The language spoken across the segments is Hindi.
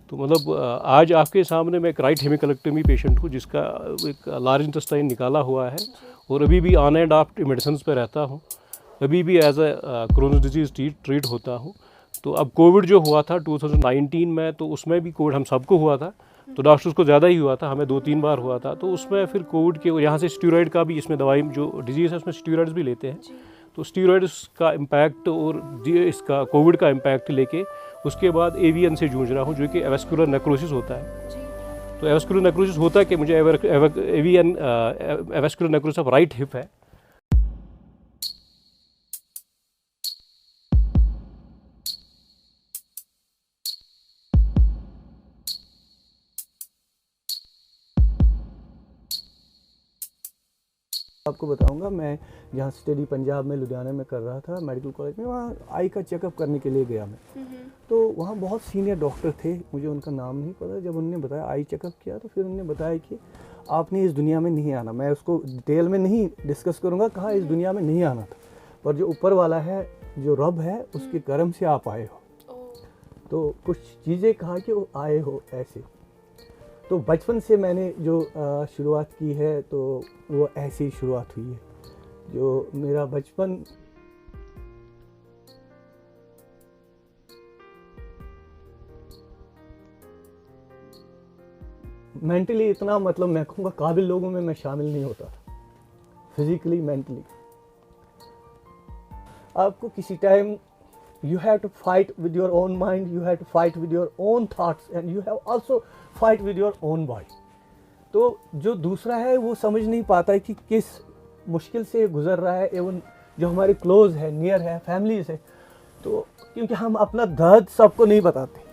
तो मतलब आज आपके सामने मैं एक राइट हेमिकोलेक्टोमी पेशेंट हूँ जिसका एक लार्ज इंटेस्टाइन निकाला हुआ है और अभी भी ऑन एंड ऑफ मेडिसिन पे रहता हूँ, अभी भी as a chronic disease treat होता हूँ। तो अब कोविड जो हुआ था 2019 में, तो उसमें भी कोविड हम सबको हुआ था, तो डॉक्टर्स को ज़्यादा ही हुआ था, हमें 2-3 बार हुआ था। तो उसमें फिर कोविड के यहाँ से स्टीरॉयड का भी, इसमें दवाई जो डिजीज़ है उसमें स्टीरॉयड्स भी लेते हैं, तो स्टीरॉयड्स का इम्पैक्ट और इसका कोविड का इम्पैक्ट लेके उसके बाद एवीएन से जूझ रहा हूँ, जो कि एवेस्कुलर नेक्रोसिस होता है। तो एवेस्कुलर नेक्रोसिस होता है कि मुझे AVN avascular necrosis of right hip है। आपको बताऊंगा, मैं जहाँ स्टडी पंजाब में लुधियाना में कर रहा था मेडिकल कॉलेज में, वहाँ आई का चेकअप करने के लिए गया मैं। तो वहाँ बहुत सीनियर डॉक्टर थे, मुझे उनका नाम नहीं पता। जब उन्होंने बताया आई चेकअप किया, तो फिर उन्होंने बताया कि आपने इस दुनिया में नहीं आना। मैं उसको डिटेल में नहीं डिस्कस करूँगा, कहाँ इस दुनिया में नहीं आना था, पर जो ऊपर वाला है, जो रब है, उसके कर्म से आप आए हो। तो कुछ चीज़ें कहा कि वो आए हो ऐसे। तो बचपन से मैंने जो शुरुआत की है, तो वो ऐसी ही शुरुआत हुई है। जो मेरा बचपन मेंटली इतना, मतलब मैं कहूँगा काबिल लोगों में मैं शामिल नहीं होता था, फिजिकली मेंटली। आपको किसी time you have to fight with your own mind, you have to fight with your own thoughts, and you have also fight with your own body. तो जो दूसरा है वो समझ नहीं पाता है कि किस मुश्किल से गुजर रहा है, एवं जो हमारे क्लोज है, नियर है, फैमिली से। तो क्योंकि हम अपना दर्द सबको नहीं बताते।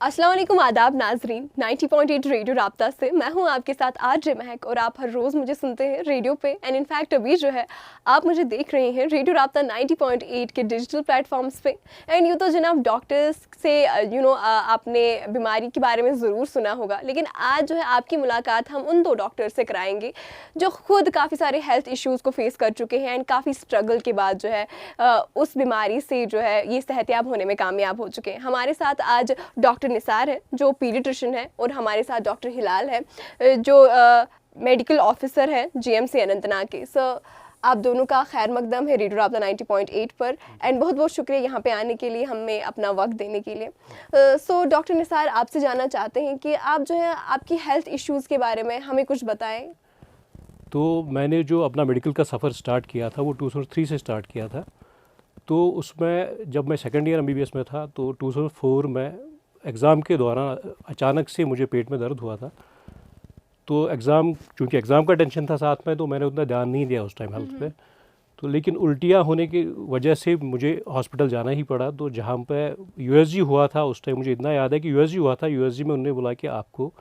अस्सलाम वालेकुम, आदाब नाजरीन। 90.8 रेडियो राब्ता से मैं हूं आपके साथ आज महक, और आप हर रोज़ मुझे सुनते हैं रेडियो पे। एंड इनफैक्ट अभी जो है आप मुझे देख रहे हैं रेडियो राब्ता 90.8 के डिजिटल प्लेटफॉर्म्स पे। एंड यूँ तो जनाब डॉक्टर्स से आपने बीमारी के बारे में ज़रूर सुना होगा, लेकिन आज जो है आपकी मुलाकात हम उन 2 डॉक्टर से कराएंगे जो ख़ुद काफ़ी सारे हेल्थ इश्यूज़ को फेस कर चुके हैं एंड काफ़ी स्ट्रगल के बाद जो है उस बीमारी से जो है ये सेहतयाब होने में कामयाब हो चुके हैं। हमारे साथ आज डॉक्टर निसार है जो पीडियाट्रिशियन है, और हमारे साथ डॉक्टर हिलाल है जो मेडिकल ऑफिसर है जीएमसी अनंतनाग के। सर, आप दोनों का खैर मकदम है रेडियो राब्ता 90.8 पर, एंड बहुत बहुत शुक्रिया यहाँ पे आने के लिए, हमें अपना वक्त देने के लिए। सो डॉक्टर निसार, आपसे जानना चाहते हैं कि आप जो है आपकी हेल्थ इश्यूज़ के बारे में हमें कुछ बताएं। तो मैंने जो अपना मेडिकल का सफ़र स्टार्ट किया था वो 2003 से स्टार्ट किया था। तो उसमें जब मैं सेकेंड ईयर एमबीबीएस में था, तो 2004 में एग्ज़ाम के दौरान अचानक से मुझे पेट में दर्द हुआ था। तो चूँकि एग्ज़ाम का टेंशन था साथ में, तो मैंने उतना ध्यान नहीं दिया उस टाइम हेल्थ पे। तो लेकिन उल्टियाँ होने की वजह से मुझे हॉस्पिटल जाना ही पड़ा। तो जहाँ पे यूएसजी हुआ था उस टाइम, मुझे इतना याद है कि यूएसजी हुआ था। यूएसजी में उन्होंने बोला कि आपको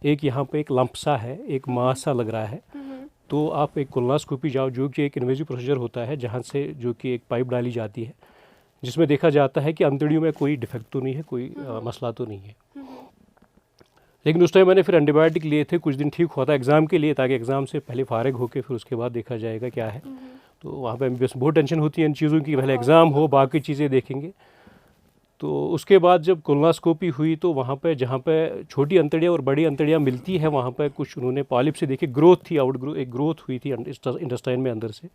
एक यहाँ पे एक लंप सा है, एक मास सा लग रहा है, तो आप एक कोलोनोस्कोपी जाओ, जो कि एक इन्वेजिव प्रोसीजर होता है, जहाँ से जो कि एक पाइप डाली जाती है, जिसमें देखा जाता है कि अंतड़ियों में कोई डिफेक्ट तो नहीं है, कोई मसला तो नहीं है। लेकिन उस टाइम मैंने फिर एंटीबायोटिक लिए थे, कुछ दिन ठीक हुआ था एग्ज़ाम के लिए, ताकि एग्ज़ाम से पहले फारिग होकर फिर उसके बाद देखा जाएगा क्या है। तो वहाँ पे बस बहुत टेंशन होती है इन चीज़ों की, पहले एग्ज़ाम हो, बाकी चीज़ें देखेंगे। तो उसके बाद जब कोलोनोस्कोपी हुई, तो वहाँ पे जहाँ पे छोटी अंतड़ियाँ और बड़ी अंतड़ियाँ मिलती है, वहाँ पे कुछ उन्होंने पॉलिप से देखी, ग्रोथ थी, एक ग्रोथ हुई थी इंटेस्टाइन में अंदर से।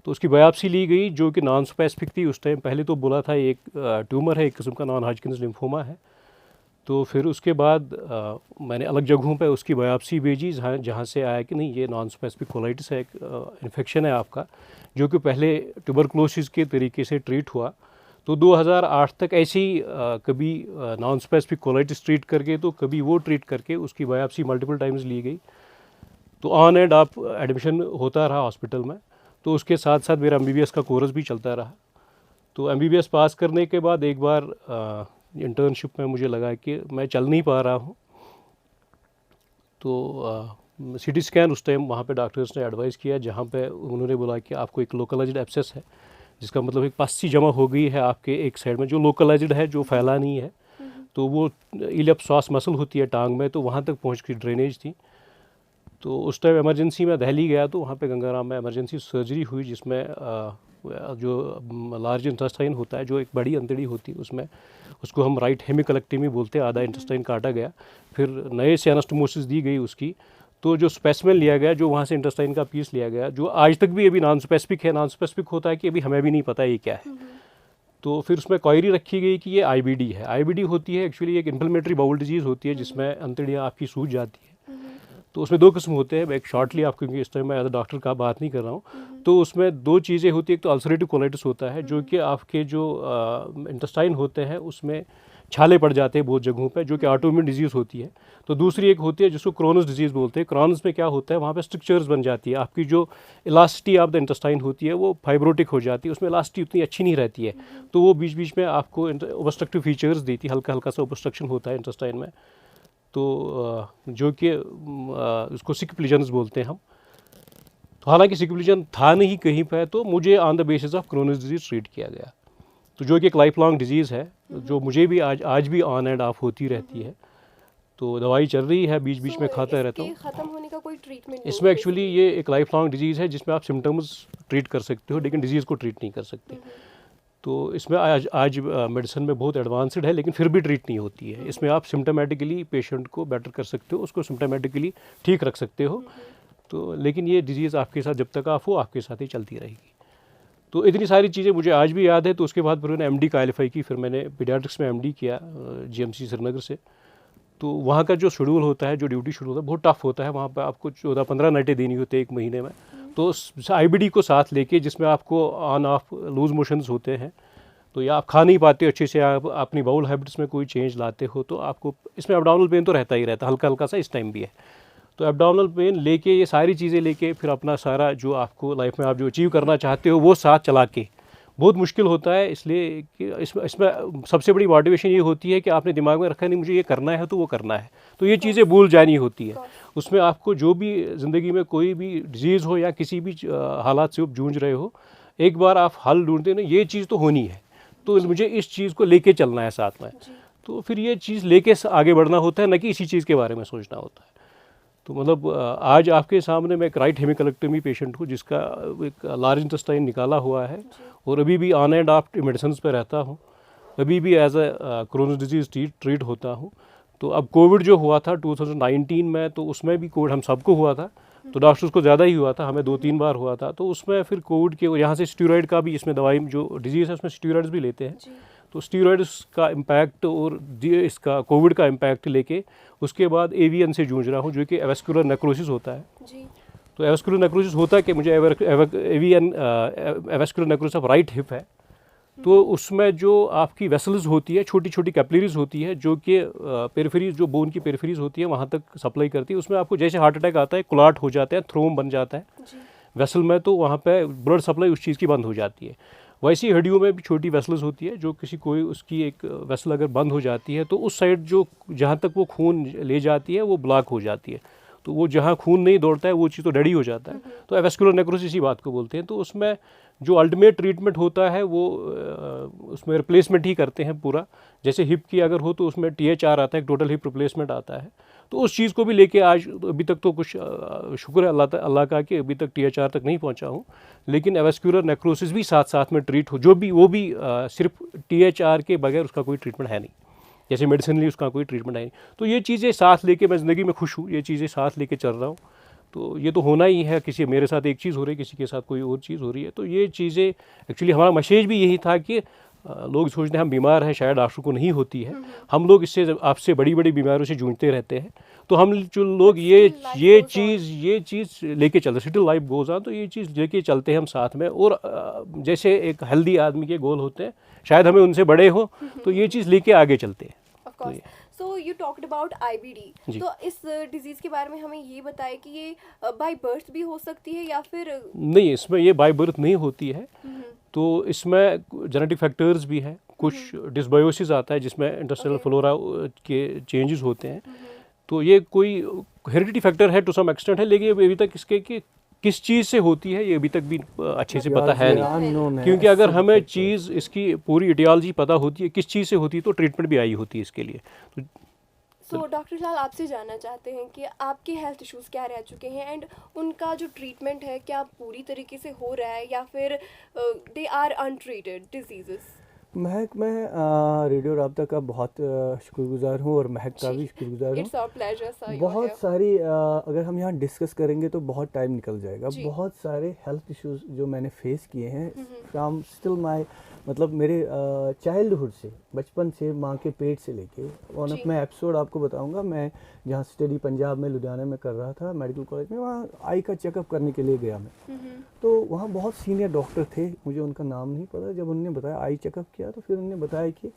तो उसकी बायोप्सी ली गई, जो कि नॉन स्पेसिफिक थी उस टाइम। पहले तो बोला था एक ट्यूमर है, एक किस्म का नॉन हॉजकिन्स लिम्फोमा है। तो फिर उसके बाद मैंने अलग जगहों पे उसकी बायोप्सी भेजी, जहाँ से आया कि नहीं, ये नॉन स्पेसिफिक कोलाइटिस है, एक इन्फेक्शन है आपका, जो कि पहले ट्यूबरकुलोसिस के तरीके से ट्रीट हुआ। तो 2008 तक ऐसे ही कभी नॉन स्पेसिफिक कोलाइटिस ट्रीट करके, तो कभी वो ट्रीट करके उसकी बायोप्सी मल्टीपल टाइम्स ली गई। तो ऑन एंड ऑफ एडमिशन होता रहा हॉस्पिटल में। तो उसके साथ साथ मेरा एमबीबीएस का कोर्स भी चलता रहा। तो एमबीबीएस पास करने के बाद एक बार इंटर्नशिप में मुझे लगा कि मैं चल नहीं पा रहा हूँ। तो सीटी स्कैन उस टाइम वहाँ पे डॉक्टर्स ने एडवाइस किया, जहाँ पे उन्होंने बोला कि आपको एक लोकलाइज्ड एब्सेस है, जिसका मतलब एक पस्सी जमा हो गई है आपके एक साइड में, जो लोकलाइज्ड है, जो फैला नहीं है। तो वो इलियप्सॉस मसल होती है टांग में, तो वहाँ तक पहुँच की ड्रेनेज थी। तो उस टाइम इमरजेंसी में दिल्ली गया, तो वहाँ पे गंगाराम में इमरजेंसी सर्जरी हुई, जिसमें जो लार्ज इंटेस्टाइन होता है, जो एक बड़ी अंतड़ी होती है, उसमें उसको हम राइट हेमिकोलेक्टमी बोलते हैं, आधा इंटेस्टाइन काटा गया, फिर नए से एनास्टोमोसिस दी गई उसकी, तो जो स्पेसिमेन लिया गया, जो वहाँ से इंटेस्टाइन का पीस लिया गया, जो आज तक भी अभी नॉन स्पेसिफिक है। नॉन स्पेसिफिक होता है कि अभी हमें भी नहीं पता ये क्या है। तो फिर उसमें क्वेरी रखी गई कि ये आईबीडी है। आईबीडी होती है एक्चुअली एक इन्फ्लेमेटरी बाउल डिजीज़ होती है, जिसमें अंतड़ियाँ आपकी सूज जाती है। तो उसमें दो किस्म होते हैं, एक शॉर्टली आप, क्योंकि इस टाइम मैं एज अ डॉक्टर का बात नहीं कर रहा हूँ, तो उसमें दो चीज़ें होती है। एक तो अल्सरेटिव कोलाइटिस होता है, जो कि आपके जो इंटेस्टाइन होते हैं उसमें छाले पड़ जाते हैं बहुत जगहों पे, जो कि ऑटोइम्यून डिजीज़ होती है। तो दूसरी एक होती है जिसको क्रोनस डिजीज़ बोलते हैं। क्रोनस में क्या होता है, वहाँ पे स्ट्रक्चर्स बन जाती है, आपकी जो इलास्टिटी ऑफ द इंटेस्टाइन होती है वो फाइब्रोटिक हो जाती है, उसमें इलास्टिटी उतनी अच्छी नहीं रहती है। तो वो बीच बीच में आपको ओब्स्ट्रक्टिव फीचर्स देती है, हल्का हल्का सा ओब्स्ट्रक्शन होता है इंटेस्टाइन में। तो जो कि उसको सिक प्लीजन्स बोलते हैं हम। तो हालांकि सिक प्लीजन था नहीं कहीं पर, तो मुझे on the basis of क्रोनस disease treat किया गया, तो जो कि एक लाइफ लॉन्ग डिजीज़ है, जो मुझे भी आज भी ऑन एंड ऑफ होती रहती है। तो दवाई चल रही है, बीच बीच में खाता रहता हूँ। खत्म होने का कोई ट्रीटमेंट इसमें एक्चुअली ये एक लाइफ लॉन्ग डिजीज़ है, जिसमें आप सिम्टम्स ट्रीट कर सकते हो, लेकिन डिजीज़ को ट्रीट नहीं कर सकते। तो इसमें आज मेडिसिन में बहुत एडवांस्ड है, लेकिन फिर भी ट्रीट नहीं होती है। इसमें आप सिम्टोमेटिकली पेशेंट को बेटर कर सकते हो, उसको सिम्टोमेटिकली ठीक रख सकते हो। तो लेकिन ये डिजीज़ आपके साथ जब तक आप हो, आपके साथ ही चलती रहेगी। तो इतनी सारी चीज़ें मुझे आज भी याद है। तो उसके बाद फिर मैंने एमडी क्वालिफाई की, फिर मैंने पीडियाट्रिक्स में एमडी किया जीएमसी श्रीनगर से। तो वहाँ का जो शेड्यूल होता है, जो ड्यूटी शेड्यूल होता है, बहुत टफ होता है। वहाँ पर आपको 14-15 नाइटें देनी होती है एक महीने में। तो आईबीडी को साथ लेके, जिसमें आपको ऑन ऑफ लूज मोशंस होते हैं, तो या आप खा नहीं पाते अच्छे से, आप अपनी बाउल हैबिट्स में कोई चेंज लाते हो, तो आपको इसमें एब्डोमिनल पेन तो रहता ही रहता है, हल्का हल्का सा इस टाइम भी है। तो एब्डोमिनल पेन लेके, ये सारी चीज़ें लेके, फिर अपना सारा जो आपको लाइफ में आप जो अचीव करना चाहते हो वो साथ चला के बहुत मुश्किल होता है। इसलिए कि इसमें सबसे बड़ी मोटिवेशन ये होती है कि आपने दिमाग में रखा नहीं मुझे ये करना है तो वो करना है, तो ये चीज़ें भूल जानी होती है। उसमें आपको जो भी ज़िंदगी में कोई भी डिजीज़ हो या किसी भी हालात से आप जूझ रहे हो, एक बार आप हल ढूंढते ना, ये चीज़ तो होनी है, तो मुझे इस चीज़ को लेके चलना है साथ में। तो फिर ये चीज़ लेके आगे बढ़ना होता है, न कि इसी चीज़ के बारे में सोचना होता है। तो मतलब आज आपके सामने मैं एक राइट हेमिकोलेक्टमी पेशेंट हूँ, जिसका एक लार्ज इंटेस्टाइन निकाला हुआ है, और अभी भी ऑन एंड ऑफ मेडिसिन पे रहता हूँ। अभी भी as a chronic disease treat होता हूँ। तो अब कोविड जो हुआ था 2019 में, तो उसमें भी कोविड हम सबको हुआ था, तो डॉक्टर्स को ज़्यादा ही हुआ था, हमें 2-3 बार हुआ था। तो उसमें फिर कोविड के यहाँ से स्टीरॉयड का भी, इसमें दवाई जो डिजीज़ है उसमें स्टीरॉयड्स भी लेते हैं। तो स्टीरॉयड्स का इम्पैक्ट और इसका कोविड का इम्पैक्ट लेके उसके बाद एवीएन से जूझ रहा हूँ, जो कि एवेस्कुलर नेक्रोसिस होता है। तो एवेस्कुलर नेक्रोसिस होता है कि मुझे AVN avascular necrosis of right hip है। तो उसमें जो आपकी वेसल्स होती है, छोटी छोटी कैपिलरीज होती है, जो कि पेरिफेरीज, जो बोन की पेरिफेरीज होती है, वहाँ तक सप्लाई करती है। उसमें आपको जैसे हार्ट अटैक आता है, क्लॉट हो जाता है, थ्रोम बन जाता है वेसल में, तो वहाँ पे ब्लड सप्लाई उस चीज़ की बंद हो जाती है। वैसे ही हड्डियों में भी छोटी वेसल्स होती है, जो किसी कोई उसकी एक वेसल अगर बंद हो जाती है, तो उस साइड जो जहाँ तक वो खून ले जाती है वो ब्लॉक हो जाती है। तो वो जहाँ खून नहीं दौड़ता है वो चीज़ तो डेड ही हो जाता है। तो एवेस्कुलर नेक्रोसिस इसी बात को बोलते हैं। तो उसमें जो अल्टीमेट ट्रीटमेंट होता है वो उसमें रिप्लेसमेंट ही करते हैं पूरा। जैसे हिप की अगर हो तो उसमें THR आता है, टोटल हिप रिप्लेसमेंट आता है। तो उस चीज़ को भी लेके आज अभी तक तो कुछ शुक्र है अल्लाह का कि अभी तक THR तक नहीं पहुंचा हूं, लेकिन एवेस्कुलर नेक्रोसिस भी साथ साथ में ट्रीट हो, जो भी वो भी सिर्फ THR के बगैर उसका कोई ट्रीटमेंट है नहीं, जैसे मेडिसिनली उसका कोई ट्रीटमेंट है नहीं। तो ये चीज़ें साथ लेके मैं ज़िंदगी में खुश हूँ, ये चीज़ें साथ लेके चल रहा हूँ। तो ये तो होना ही है, किसी मेरे साथ एक चीज़ हो रही है, किसी के साथ कोई और चीज़ हो रही है। तो ये चीज़ें एक्चुअली हमारा मैसेज भी यही था कि लोग सोचते हैं हम बीमार हैं, शायद डॉक्टर को नहीं होती है। हम लोग इससे आपसे बड़ी बड़ी बीमारियों से जूझते रहते हैं। तो हम जो लोग ये चीज़ लेके चलते, स्टिल लाइफ गोज ऑन, तो ये चीज़ लेके चलते हैं हम साथ में। और जैसे एक हेल्दी आदमी के गोल होते हैं, शायद हमें उनसे बड़े हो, तो ये चीज़ लेके आगे चलते हैं। So you talked about IBD, तो इस डिजीज़ के बारे में हमें ये बताएं कि ये बाय बर्थ भी हो सकती है या फिर नहीं, इसमें ये बाय बर्थ नहीं होती है। तो इसमें जेनेटिक फैक्टर्स भी हैं, कुछ डिसबायोसिस आता है जिसमें इंटेस्टाइनल फ्लोरा के चेंजेस होते हैं। तो ये कोई हेरिडिटी फैक्टर है टू सम एक्सटेंट है, लेकिन अभी तक इसके कि किस चीज़ से होती है ये अभी तक भी अच्छे से पता है नहीं। क्योंकि अगर हमें चीज़ इसकी पूरी इटियोलॉजी पता होती है किस चीज़ से होती है, तो ट्रीटमेंट भी आई होती है इसके लिए। तो सो डॉक्टर लाल आपसे जानना चाहते हैं कि आपके हेल्थ इश्यूज़ क्या रह चुके हैं एंड उनका जो ट्रीटमेंट है क्या पूरी तरीके से हो रहा है या फिर दे आर अनट्रीटेड डिजीजेस? महक, मैं रेडियो राब्ता का बहुत शुक्रगुजार हूँ और महक का भी शुक्रगुजार इट्स हूँ। Our pleasure sir. बहुत सारी अगर हम यहाँ डिस्कस करेंगे तो बहुत टाइम निकल जाएगा। जी। बहुत सारे हेल्थ इश्यूज जो मैंने फेस किए हैं फ्रॉम स्टिल माय, मतलब मेरे चाइल्डहुड से, बचपन से, माँ के पेट से लेके वन ऑफ जी। मैं एपिसोड आपको बताऊंगा। मैं जहाँ स्टडी पंजाब में लुधियाना में कर रहा था मेडिकल कॉलेज में, वहाँ आई का चेकअप करने के लिए गया मैं। तो वहाँ बहुत सीनियर डॉक्टर थे, मुझे उनका नाम नहीं पता। जब उन्होंने बताया आई चेकअप किया तो फिर उन्होंने बताया कि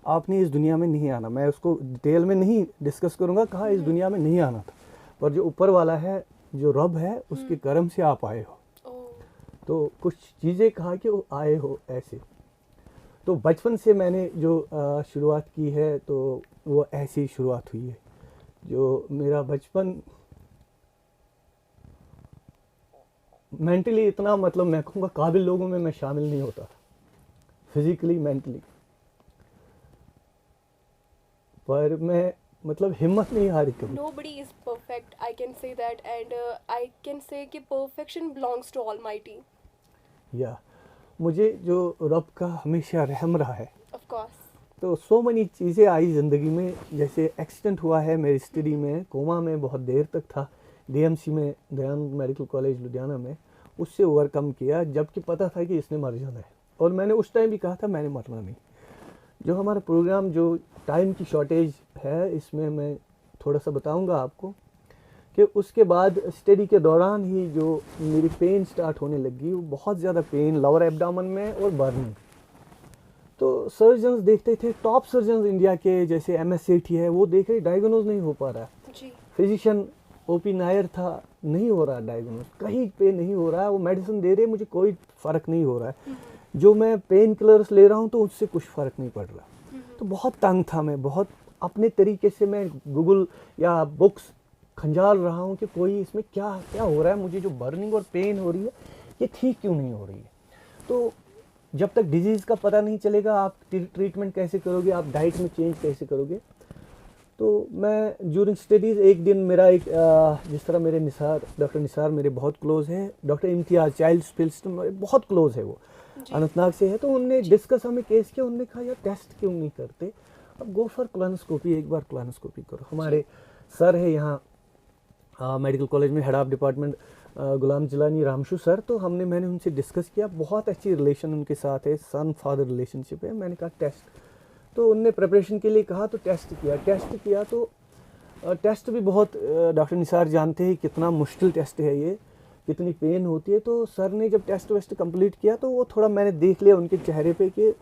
आपने इस दुनिया में नहीं आना। मैं उसको डिटेल में नहीं डिस्कस करूँगा, कहा इस दुनिया में नहीं आना था, पर जो ऊपर वाला है, जो रब है, उसके कर्म से आप आए हो। तो कुछ चीज़ें कहा कि वो आए हो ऐसे। तो बचपन से मैंने जो शुरुआत की है तो वो ऐसी ही शुरुआत हुई है। जो मेरा बचपन मेंटली इतना, मतलब मैं कहूँगा काबिल लोगों में मैं शामिल नहीं होता, फिजिकली मेंटली, पर मैं मतलब हिम्मत नहीं हारी कभी। Nobody is perfect, I can say that, and I can say कि perfection belongs to Almighty. या मुझे जो रब का हमेशा रहम रहा है। Of course. तो सो मनी चीज़ें आई ज़िंदगी में, जैसे एक्सीडेंट हुआ है मेरी स्टडी में, कोमा में बहुत देर तक था, डीएमसी में, दयानंद मेडिकल कॉलेज लुधियाना में। उससे ओवरकम किया, जबकि पता था कि इसने मर जाना है, और मैंने उस टाइम भी कहा था मैंने मरना नहीं। जो हमारा प्रोग्राम, जो टाइम की शॉर्टेज है, इसमें मैं थोड़ा सा बताऊंगा आपको कि उसके बाद स्टडी के दौरान ही जो मेरी पेन स्टार्ट होने लगी, वो बहुत ज़्यादा पेन लोअर एब्डामन में और बर्निंग। तो सर्जन्स देखते थे, टॉप सर्जन्स इंडिया के, जैसे MS सेठी है, वो देख रहे डायग्नोज नहीं हो पा रहा है। जी। फिजिशियन OP नायर था, नहीं हो रहा डायग्नोज, कहीं पे नहीं हो रहा है। वो मेडिसिन दे रहे, मुझे कोई फ़र्क नहीं हो रहा है। जो मैं पेन किलर्स ले रहा हूँ तो उससे कुछ फ़र्क नहीं पड़ रहा। तो बहुत तंग था मैं, बहुत अपने तरीके से मैं गूगल या बुक्स खंजाल रहा हूँ कि कोई इसमें क्या क्या हो रहा है, मुझे जो बर्निंग और पेन हो रही है ये ठीक क्यों नहीं हो रही है। तो जब तक डिजीज़ का पता नहीं चलेगा आप ट्रीटमेंट कैसे करोगे, आप डाइट में चेंज कैसे करोगे। तो मैं ज्यूरिंग स्टडीज़ एक दिन मेरा एक जिस तरह मेरे डॉक्टर निसार मेरे बहुत क्लोज है, डॉक्टर इम्तियाज़ चाइल्ड स्पेशलिस्ट बहुत क्लोज है, वो अनंतनाग से है। तो उनने डिस्कस हमें केस किया, उनने कहा यार टेस्ट क्यों नहीं करते, अब गो फॉर कोलोनोस्कोपी, एक बार कोलोनोस्कोपी करो। हमारे सर है यहाँ मेडिकल कॉलेज में, head of department Ghulam Jilani Ramshu sir. तो मैंने उनसे डिस्कस किया, बहुत अच्छी रिलेशन उनके साथ है, सन फादर रिलेशनशिप है। मैंने कहा टेस्ट, तो उनने प्रिपरेशन के लिए कहा, तो टेस्ट किया तो टेस्ट भी बहुत डॉक्टर निसार जानते हैं कितना मुश्किल टेस्ट है ये, कितनी पेन होती है। तो सर ने जब टेस्ट वेस्ट कंप्लीट किया तो वो थोड़ा मैंने देख लिया उनके चेहरे पे कि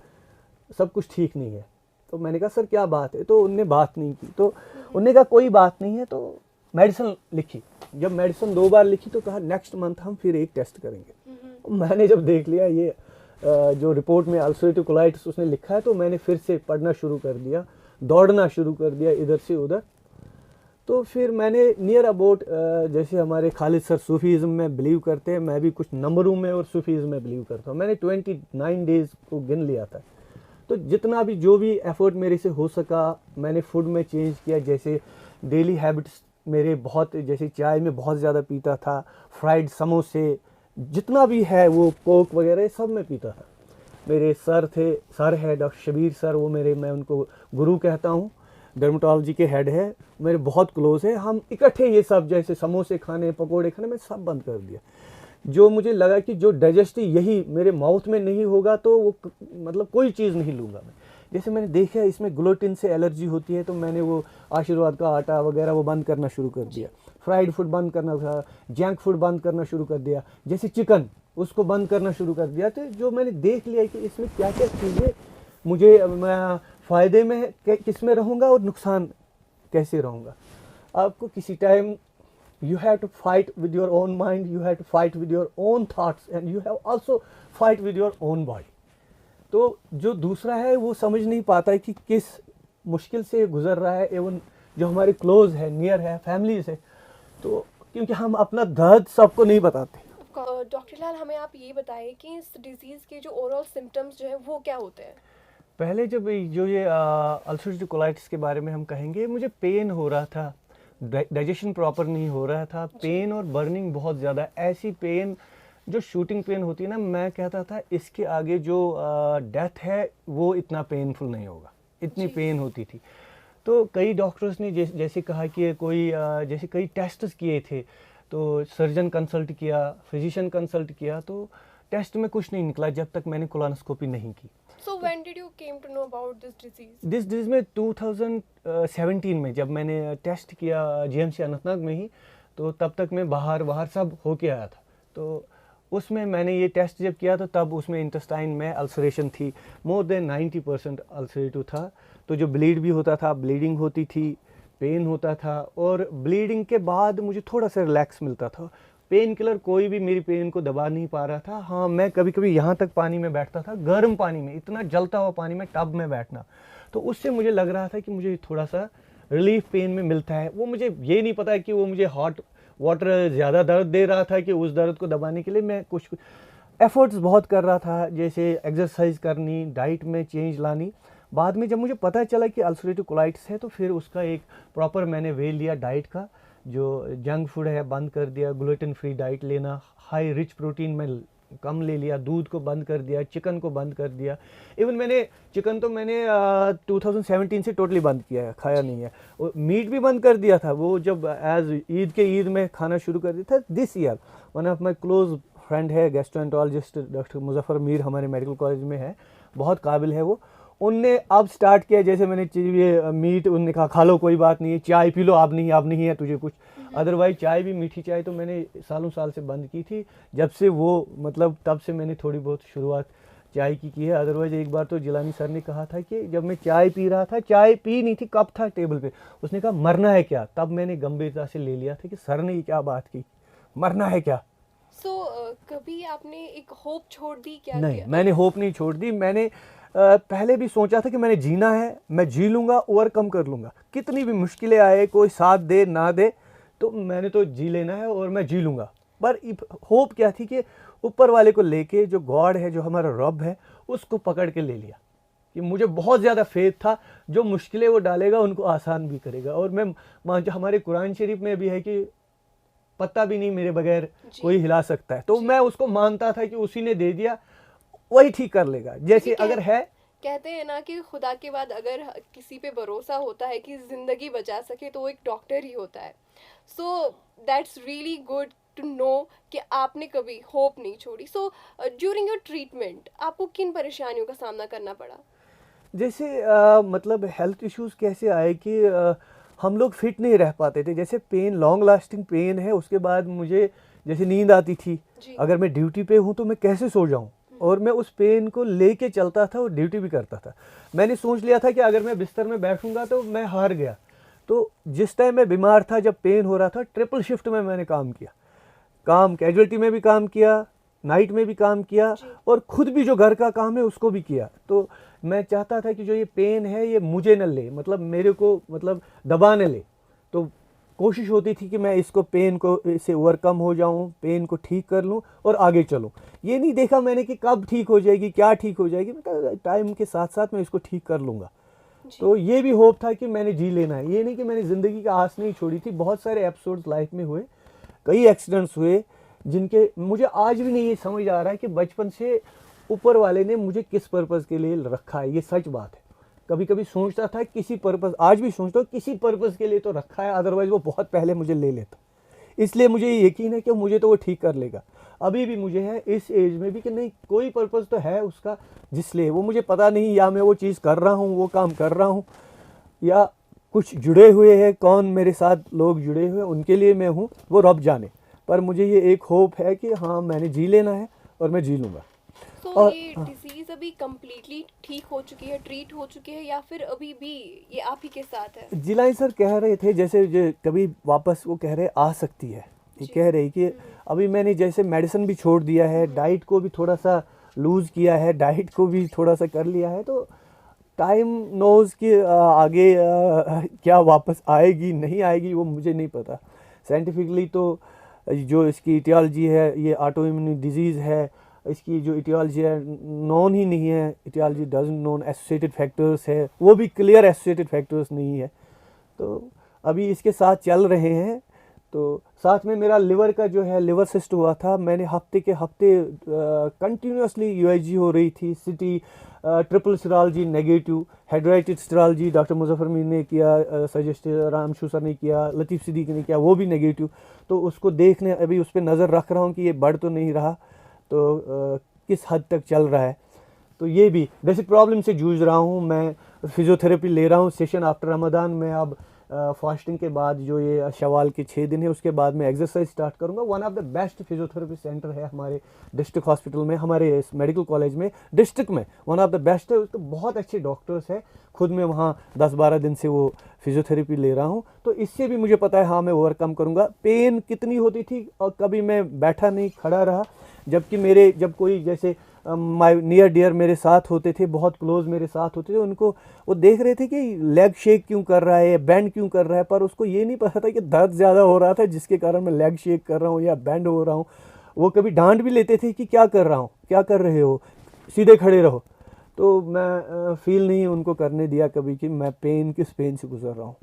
सब कुछ ठीक नहीं है। तो मैंने कहा सर क्या बात है, तो उनने बात नहीं की। तो उनने कहा कोई बात नहीं है, तो मेडिसिन लिखी। जब मेडिसिन 2 बार लिखी तो कहा नेक्स्ट मंथ हम फिर एक टेस्ट करेंगे। मैंने जब देख लिया ये जो रिपोर्ट में अल्सरेटिव कोलाइटिस उसने लिखा है, तो मैंने फिर से पढ़ना शुरू कर दिया, दौड़ना शुरू कर दिया इधर से उधर। तो फिर मैंने नियर अबाउट जैसे हमारे खालिद सर सूफीज़म में बिलीव करते हैं, मैं भी कुछ नंबरों में और सूफीज़म में बिलीव करता हूँ। मैंने 29 डेज़ को गिन लिया था। तो जितना भी जो भी एफर्ट मेरे से हो सका मैंने फूड में चेंज किया। जैसे डेली हैबिट्स मेरे बहुत, जैसे चाय में बहुत ज़्यादा पीता था, फ्राइड समोसे जितना भी है वो कोक वगैरह सब मैं पीता था। मेरे सर है डॉक्टर शबीर सर, वो मैं उनको गुरु कहता हूँ, डर्मेटोलॉजी के हेड है, मेरे बहुत क्लोज है। हम इकट्ठे ये सब जैसे समोसे खाने, पकोड़े खाने, मैं सब बंद कर दिया। जो मुझे लगा कि जो डाइजेस्टिव यही मेरे माउथ में नहीं होगा तो वो मतलब कोई चीज़ नहीं लूँगा मैं। जैसे मैंने देखा इसमें ग्लूटेन से एलर्जी होती है, तो मैंने वो आशीर्वाद का आटा वगैरह वो बंद करना शुरू कर दिया, फ्राइड फूड बंद करना था, जंक फूड बंद करना शुरू कर दिया, जैसे चिकन उसको बंद करना शुरू कर दिया। तो जो मैंने देख लिया कि इसमें क्या क्या चीज़ें मुझे फ़ायदे में किस में रहूँगा और नुकसान कैसे रहूँगा। आपको किसी time you have to fight with your own mind, you have to fight with your own thoughts, and you have also fight with your own body. तो जो दूसरा है वो समझ नहीं पाता है कि किस मुश्किल से गुजर रहा है, एवं जो हमारे क्लोज है, नियर है, फैमिली से, तो क्योंकि हम अपना दर्द सबको नहीं बताते। डॉक्टर लाल हमें आप ये बताएं कि इस डिजीज़ के जो ओवरऑल सिम्टम्स जो है वो क्या होते हैं। पहले जब जो ये अल्सरेटिव कोलाइटिस के बारे में हम कहेंगे, मुझे पेन हो रहा था, डाइजेशन प्रॉपर नहीं हो रहा था, पेन और बर्निंग बहुत ज़्यादा, ऐसी पेन जो शूटिंग पेन होती है ना, मैं कहता था इसके आगे जो डेथ है वो इतना पेनफुल नहीं होगा, इतनी पेन होती थी। तो कई डॉक्टर्स ने जैसे कहा कि कोई जैसे कई टेस्ट्स किए थे, तो सर्जन कंसल्ट किया, फिजिशियन कंसल्ट किया, तो टेस्ट में कुछ नहीं निकला जब तक मैंने कोलोनोस्कोपी नहीं की। So when did you came to know about this disease? This disease में 2017 में जब मैंने टेस्ट किया जीएमसी अनंतनाग में ही, तो तब तक मैं बाहर सब होके आया था। तो उसमें मैंने ये टेस्ट जब किया तो तब उसमें इंटेस्टाइन में अल्सरेशन थी, मोर देन 90% अल्सरेटिव था। तो जो ब्लीड भी होता था, ब्लीडिंग होती थी, पेन होता था, और ब्लीडिंग के बाद मुझे थोड़ा सा रिलैक्स मिलता था। पेन किलर कोई भी मेरी पेन को दबा नहीं पा रहा था। हाँ, मैं कभी कभी यहाँ तक पानी में बैठता था, गर्म पानी में, इतना जलता हुआ पानी में, टब में बैठना, तो उससे मुझे लग रहा था कि मुझे थोड़ा सा रिलीफ पेन में मिलता है। वो मुझे ये नहीं पता कि वो मुझे हॉट वाटर ज़्यादा दर्द दे रहा था कि उस दर्द को दबाने के लिए मैं कुछ एफर्ट्स बहुत कर रहा था, जैसे एक्सरसाइज करनी, डाइट में चेंज लानी। बाद में जब मुझे पता चला कि अल्सरेटिव कोलाइटिस है, तो फिर उसका एक प्रॉपर मैंने वे लिया डाइट का, जो जंक फूड है बंद कर दिया, ग्लूटेन फ्री डाइट लेना, हाई रिच प्रोटीन में कम ले लिया, दूध को बंद कर दिया, चिकन को बंद कर दिया। इवन मैंने चिकन तो मैंने 2017 से टोटली बंद किया है, खाया नहीं है। और मीट भी बंद कर दिया था, वो जब ईद में खाना शुरू कर दिया था। This year one of my close friend है, गैस्ट्रोएंटरोलॉजिस्ट डॉक्टर मुजफ्फर मीर, हमारे मेडिकल कॉलेज में है, बहुत काबिल है वो। उनने अब स्टार्ट किया, जैसे मैंने ये मीट, उनने कहा खा लो कोई बात नहीं है, चाय पी लो, अब नहीं है तुझे कुछ। अदरवाइज चाय भी, मीठी चाय तो मैंने साल से बंद की थी। जब से वो मतलब तब से मैंने थोड़ी बहुत शुरुआत चाय की है। अदरवाइज एक बार तो जिलानी सर ने कहा था कि जब मैं चाय पी रहा था, चाय पी नहीं थी, कप था टेबल पे, उसने कहा मरना है क्या, तब मैंने गंभीरता से ले लिया था कि सर ने ये क्या बात की, मरना है क्या। कभी आपने एक होप छोड़ दी क्या? नहीं, मैंने होप नहीं छोड़ दी। मैंने पहले भी सोचा था कि मैंने जीना है, मैं जी लूँगा, ओवरकम कर लूँगा, कितनी भी मुश्किलें आए, कोई साथ दे ना दे, तो मैंने तो जी लेना है और मैं जी लूँगा। पर होप क्या थी कि ऊपर वाले को लेके, जो गॉड है, जो हमारा रब है, उसको पकड़ के ले लिया कि मुझे बहुत ज़्यादा फेथ था, जो मुश्किलें वो डालेगा उनको आसान भी करेगा। और मैं जो हमारे कुरान शरीफ में भी है कि पत्ता भी नहीं मेरे बगैर कोई हिला सकता है, तो मैं उसको मानता था कि उसी ने दे दिया, वही ठीक कर लेगा। जैसे अगर है, कहते हैं ना कि खुदा के बाद अगर किसी पे भरोसा होता है कि जिंदगी बचा सके तो वो एक डॉक्टर ही होता है। So that's really good to know कि आपने कभी होप नहीं छोड़ी। सो ड्यूरिंग योर ट्रीटमेंट आपको किन परेशानियों का सामना करना पड़ा? जैसे मतलब हेल्थ इश्यूज कैसे आए कि हम लोग फिट नहीं रह पाते थे। जैसे पेन, लॉन्ग लास्टिंग पेन है, उसके बाद मुझे जैसे नींद आती थी, अगर मैं ड्यूटी पे हूँ तो मैं कैसे सो जाऊँ, और मैं उस पेन को लेके चलता था और ड्यूटी भी करता था। मैंने सोच लिया था कि अगर मैं बिस्तर में बैठूंगा तो मैं हार गया। तो जिस टाइम मैं बीमार था, जब पेन हो रहा था, ट्रिपल शिफ्ट में मैंने काम किया, कैजुअल्टी में भी काम किया, नाइट में भी काम किया, और खुद भी जो घर का काम है उसको भी किया। तो मैं चाहता था कि जो ये पेन है ये मुझे न ले, मतलब मेरे को मतलब दबा न ले। तो कोशिश होती थी कि मैं इसको, पेन को, इससे ओवरकम हो जाऊं, पेन को ठीक कर लूं और आगे चलूं। ये नहीं देखा मैंने कि कब ठीक हो जाएगी, क्या ठीक हो जाएगी, मैं टाइम के साथ साथ मैं इसको ठीक कर लूँगा। तो ये भी होप था कि मैंने जी लेना है। ये नहीं कि मैंने ज़िंदगी का आस नहीं छोड़ी थी। बहुत सारे एपिसोड्स लाइफ में हुए, कई एक्सीडेंट्स हुए, जिनके मुझे आज भी नहीं ये समझ आ रहा है कि बचपन से ऊपर वाले ने मुझे किस पर्पज़ के लिए रखा है। ये सच बात है। कभी कभी सोचता था किसी पर्पज़, आज भी सोचता हूँ किसी पर्पज़ के लिए तो रखा है, अदरवाइज़ वो बहुत पहले मुझे ले लेता। इसलिए मुझे ये यकीन है कि मुझे तो वो ठीक कर लेगा। अभी भी मुझे है इस एज में भी कि नहीं, कोई पर्पज़ तो है उसका, जिसलिए वो मुझे पता नहीं, या मैं वो चीज़ कर रहा हूँ, वो काम कर रहा हूँ, या कुछ जुड़े हुए हैं, कौन मेरे साथ लोग जुड़े हुए हैं, उनके लिए मैं हूँ, वो रब जाने। पर मुझे ये एक होप है कि हाँ, मैंने जी लेना है और मैं जी लूँगा। तो ये डिजीज अभी कम्प्लीटली ठीक हो चुकी है, ट्रीट हो चुकी है, या फिर अभी भी ये आप ही के साथ है? जिलाई सर कह रहे थे जैसे कभी वापस वो कह रहे आ सकती है, ये कह रहे कि अभी मैंने जैसे मेडिसिन भी छोड़ दिया है, डाइट को भी थोड़ा सा लूज़ किया है, डाइट को भी थोड़ा सा कर लिया है, तो टाइम नोज़ कि आगे क्या वापस आएगी नहीं आएगी वो मुझे नहीं पता। साइंटिफिकली तो जो इसकी इटियोलॉजी है, ये ऑटो इम्यून डिजीज़ है, इसकी जो इटियोलॉजी है नोन ही नहीं है, aetiology doesn't known, associated factors है वो भी क्लियर एसोसिएटेड फैक्टर्स नहीं है। तो अभी इसके साथ चल रहे हैं। तो साथ में मेरा लिवर का जो है लिवर सिस्ट हुआ था, मैंने हफ्ते के हफ्ते कंटिन्यूसली यूएसजी हो रही थी, सिटी ट्रिपल स्टेरॉलजी नेगेटिव, हाइड्रेटेड स्टेरॉलजी डॉक्टर मुजफ्फर मीर ने किया सजेस्ट, रामशू सर ने किया, लतीफ़ सिद्दीकी ने किया, वो भी नेगेटिव। तो उसको देखने अभी उस पर नज़र रख रहा हूँ कि ये बढ़ तो नहीं रहा, तो किस हद तक चल रहा है। तो ये भी बेसिक प्रॉब्लम से जूझ रहा हूँ। मैं फिजियोथेरेपी ले रहा हूँ सेशन आफ्टर रमज़ान में। अब फास्टिंग के बाद जो ये शवाल के 6 दिन है उसके बाद मैं एक्सरसाइज स्टार्ट करूँगा। One of the best physiotherapy centre है हमारे डिस्ट्रिक्ट हॉस्पिटल में, हमारे इस मेडिकल कॉलेज में, डिस्ट्रिक्ट में वन ऑफ द बेस्ट है। तो बहुत अच्छे डॉक्टर्स हैं, खुद मैं वहाँ 10-12 दिन से वो फिजियोथेरेपी ले रहा हूँ। तो इससे भी मुझे पता है हाँ मैं ओवरकम करूँगा। पेन कितनी होती थी और कभी मैं बैठा नहीं खड़ा रहा, जबकि जब कोई जैसे माय नियर डियर मेरे साथ होते थे, बहुत क्लोज मेरे साथ होते थे, उनको वो देख रहे थे कि लेग शेक क्यों कर रहा है, बैंड क्यों कर रहा है, पर उसको ये नहीं पता था कि दर्द ज़्यादा हो रहा था जिसके कारण मैं लेग शेक कर रहा हूँ या बैंड हो रहा हूँ। वो कभी डांट भी लेते थे कि क्या कर रहा हूँ, क्या कर रहे हो, सीधे खड़े रहो। तो मैं फील नहीं उनको करने दिया कभी कि मैं किस पेन से गुजर रहा हूँ।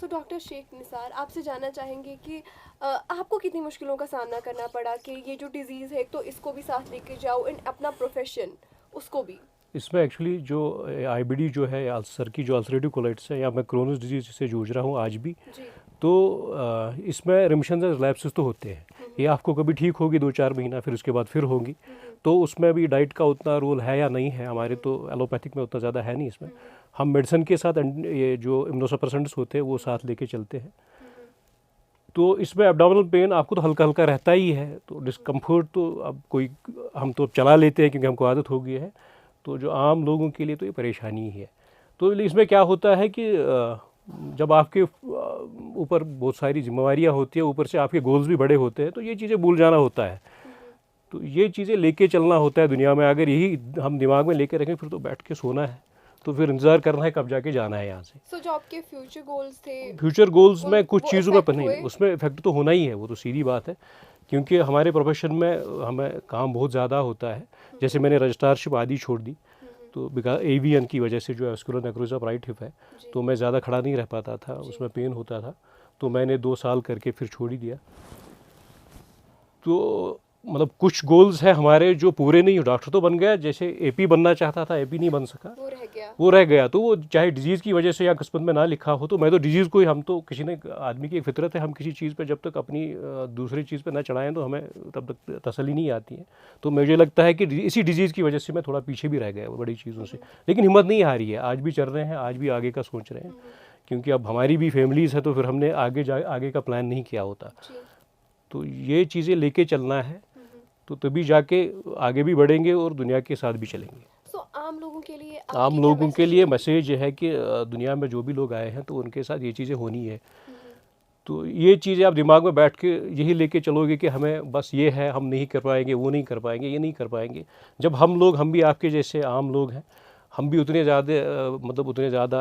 सो डॉक्टर शेख निसार, आपसे जानना चाहेंगे कि आपको कितनी मुश्किलों का सामना करना पड़ा कि ये जो डिज़ीज़ है तो इसको भी साथ लेके जाओ, इन अपना प्रोफेशन उसको भी। इसमें एक्चुअली जो आईबीडी जो है अल्सर की जो अल्सरेटिव कोलाइटिस है या मैं क्रोनिक डिजीज से जूझ रहा हूँ आज भी, जी। तो इसमें रिमिशन और रिलैप्सेस तो होते हैं। ये आपको कभी ठीक होगी 2-4 महीना, फिर उसके बाद फिर होगी। तो उसमें भी डाइट का उतना रोल है या नहीं है, हमारे तो एलोपैथिक में उतना ज़्यादा है नहीं इसमें। हम मेडिसिन के साथ ये जो इम्यूनोसप्रेसेंट्स होते हैं वो साथ लेके चलते हैं। तो इसमें एब्डोमिनल पेन आपको तो हल्का हल्का रहता ही है, तो डिस्कम्फर्ट तो अब कोई हम तो चला लेते हैं क्योंकि हमको आदत हो गई है। तो जो आम लोगों के लिए तो ये परेशानी ही है। तो इसमें क्या होता है कि जब आपके ऊपर बहुत सारी जिम्मेवारियां होती है, ऊपर से आपके गोल्स भी बड़े होते हैं, तो ये चीज़ें भूल जाना होता है। तो ये चीज़ें लेके चलना होता है दुनिया में। अगर यही हम दिमाग में लेके रखें फिर तो बैठ के सोना है, तो फिर इंतज़ार करना है कब जाके जाना है यहाँ से। सो जो आपके फ्यूचर गोल्स थे, फ्यूचर गोल्स में कुछ वो चीज़ों में affect नहीं, हुए? उसमें इफेक्ट तो होना ही है, वो तो सीधी बात है। क्योंकि हमारे प्रोफेशन में हमें काम बहुत ज़्यादा होता है। जैसे मैंने रजिस्ट्रारशिप आदि छोड़ दी, तो बिकॉज एवीएन की वजह से जो एस्कुलर नेक्रोसिस ऑफ राइट हिप है, तो मैं ज़्यादा खड़ा नहीं रह पाता था, उसमें पेन होता था। तो मैंने 2 साल करके फिर छोड़ ही दिया। तो मतलब कुछ गोल्स हैं हमारे जो पूरे नहीं हो। डॉक्टर तो बन गया, जैसे एपी बनना चाहता था, एपी नहीं बन सका, वो रह गया। तो वो चाहे डिजीज़ की वजह से या किस्मत में ना लिखा हो, तो मैं तो डिजीज़ को ही, हम तो किसी ने, आदमी की एक फितरत है, हम किसी चीज़ पे जब तक अपनी दूसरी चीज़ पे ना चढ़ाएं तो हमें तब तक तसल्ली नहीं आती है। तो मुझे लगता है कि इसी डिजीज़ की वजह से मैं थोड़ा पीछे भी रह गया बड़ी चीज़ों से। लेकिन हिम्मत नहीं हारी है, आज भी चल रहे हैं, आज भी आगे का सोच रहे हैं। क्योंकि अब हमारी भी फैमिलीज़ है, तो फिर हमने आगे का प्लान नहीं किया होता। तो ये चीज़ें लेके चलना है, तो तभी जाके आगे भी बढ़ेंगे और दुनिया के साथ भी चलेंगे। आम लोगों के लिए मैसेज ये है कि दुनिया में जो भी लोग आए हैं तो उनके साथ ये चीज़ें होनी है। तो ये चीज़ें आप दिमाग में बैठ के यही लेके चलोगे कि हमें बस ये है, हम नहीं कर पाएंगे, वो नहीं कर पाएंगे, ये नहीं कर पाएंगे। जब हम भी आपके जैसे आम लोग हैं, हम भी उतने ज़्यादा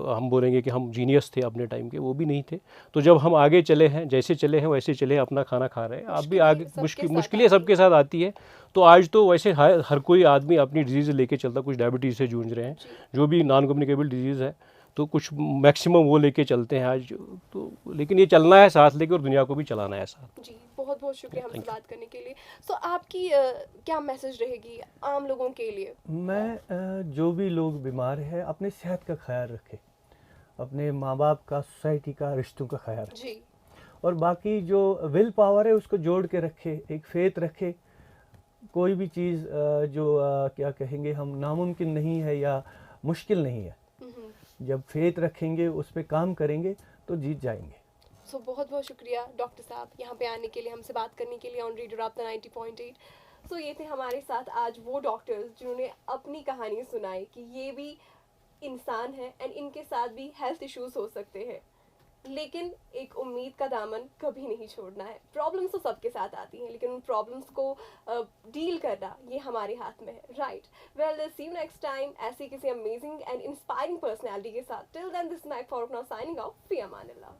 हम बोलेंगे कि हम जीनियस थे अपने टाइम के, वो भी नहीं थे। तो जब हम आगे चले हैं, जैसे चले हैं वैसे चले, अपना खाना खा रहे हैं, आप भी आगे। मुश्किलें सबके साथ आती है। तो आज तो वैसे हर कोई आदमी अपनी डिजीज़ लेके चलता, कुछ डायबिटीज़ से जूझ रहे हैं, जो भी नॉन कम्युनिकेबल डिजीज़ है, तो कुछ मैक्सिमम वो लेके चलते हैं आज। तो लेकिन ये चलना है साथ लेके, और दुनिया को भी चलाना है साथ। जी, बहुत बहुत शुक्रिया हमसे बात करने के लिए। सो आपकी क्या मैसेज रहेगी आम लोगों के लिए? मैं जो भी लोग बीमार है अपने सेहत का ख्याल रखे, अपने माँ बाप का, सोसाइटी का, रिश्तों का ख्याल रखे, और बाकी जो विल पावर है उसको जोड़ के रखे, एक फेथ रखे। कोई भी चीज़ जो क्या कहेंगे हम, नामुमकिन नहीं है या मुश्किल नहीं है। जब फेथ रखेंगे, उस पर काम करेंगे, तो जीत जाएंगे। सो बहुत बहुत शुक्रिया डॉक्टर साहब यहाँ पे आने के लिए, हमसे बात करने के लिए ऑन रेडियो राब्ता 90.8। सो ये थे हमारे साथ आज वो डॉक्टर्स जिन्होंने अपनी कहानी सुनाई कि ये भी इंसान है एंड इनके साथ भी हेल्थ इश्यूज हो सकते हैं, लेकिन एक उम्मीद का दामन कभी नहीं छोड़ना है। प्रॉब्लम्स तो सबके साथ आती हैं, लेकिन उन प्रॉब्लम्स को डील करना ये हमारे हाथ में है, right? Well, see you next time ऐसे किसी अमेजिंग एंड इंस्पायरिंग पर्सनैलिटी के साथ। Till then, this mic for now signing out. फी अमान अल्लाह।